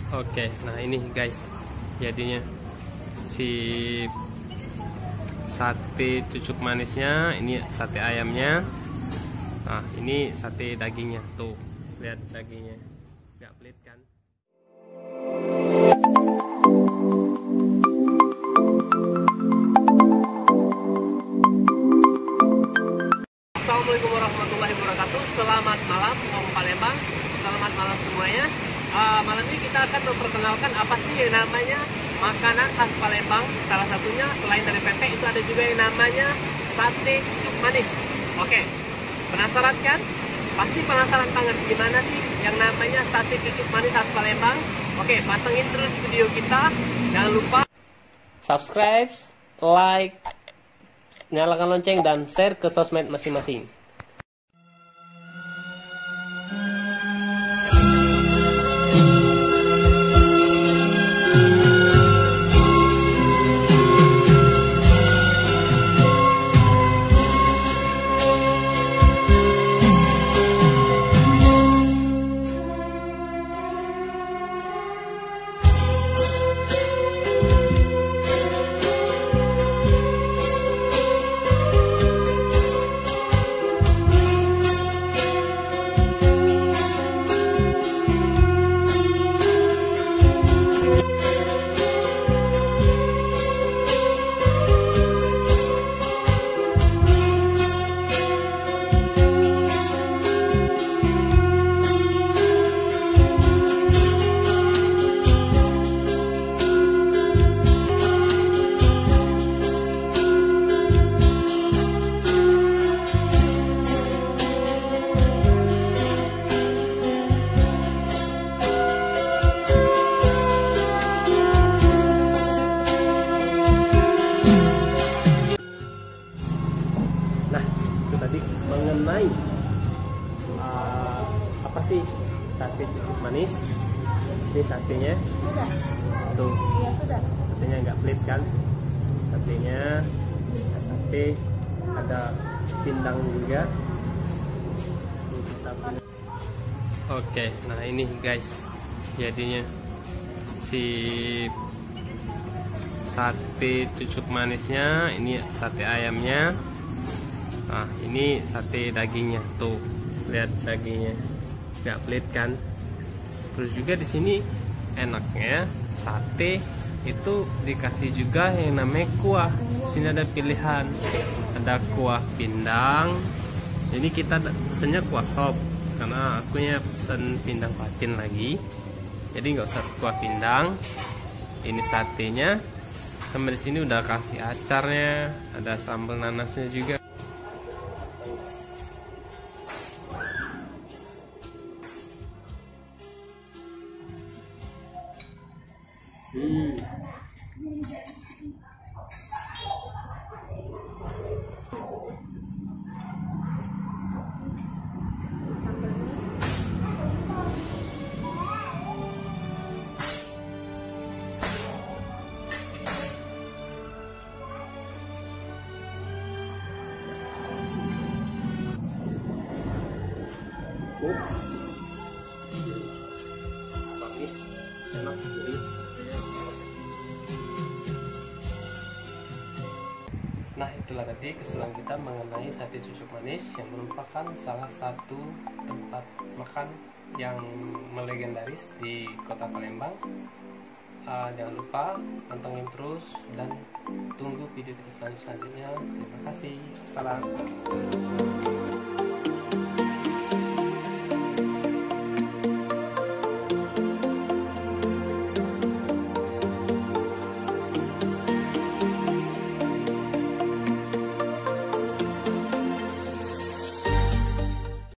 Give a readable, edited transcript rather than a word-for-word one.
Oke, nah ini guys, jadinya si sate cucuk manisnya, ini sate ayamnya. Nah, ini sate dagingnya. Tuh, lihat dagingnya. Nggak pelit kan? Assalamualaikum warahmatullahi wabarakatuh. Selamat malam Om Palembang. Selamat malam semuanya. Malam ini kita akan memperkenalkan apa sih yang namanya makanan khas Palembang. Salah satunya selain dari pempek itu ada juga yang namanya sate cucuk manis. Oke, penasaran kan? Pasti penasaran banget gimana sih yang namanya sate cucuk manis khas Palembang. Oke, pantengin terus video kita. Jangan lupa subscribe, like, nyalakan lonceng, dan share ke sosmed masing-masing. Tadi mengenai apa sih sate cucuk manis. Ini satenya sudah tuh ya, sudah satenya nggak pelit kan, satenya ada sate, ada pindang juga. Oke, nah ini guys, jadinya si sate cucuk manisnya, ini sate ayamnya. Nah, ini sate dagingnya. Tuh, lihat dagingnya. Nggak pelit kan? Terus juga di sini enaknya sate itu dikasih juga yang namanya kuah. Di sini ada pilihan. Ada kuah pindang. Ini kita pesennya kuah sop karena akunya pesen pindang patin lagi. Jadi nggak usah kuah pindang. Ini satenya. Sama di sini udah kasih acarnya, ada sambal nanasnya juga. Nah, itulah tadi keseruan kita mengenai sate cucuk manis yang merupakan salah satu tempat makan yang melegendaris di kota Palembang. Jangan lupa pantengin terus dan tunggu video kita selanjutnya. Terima kasih. Salam.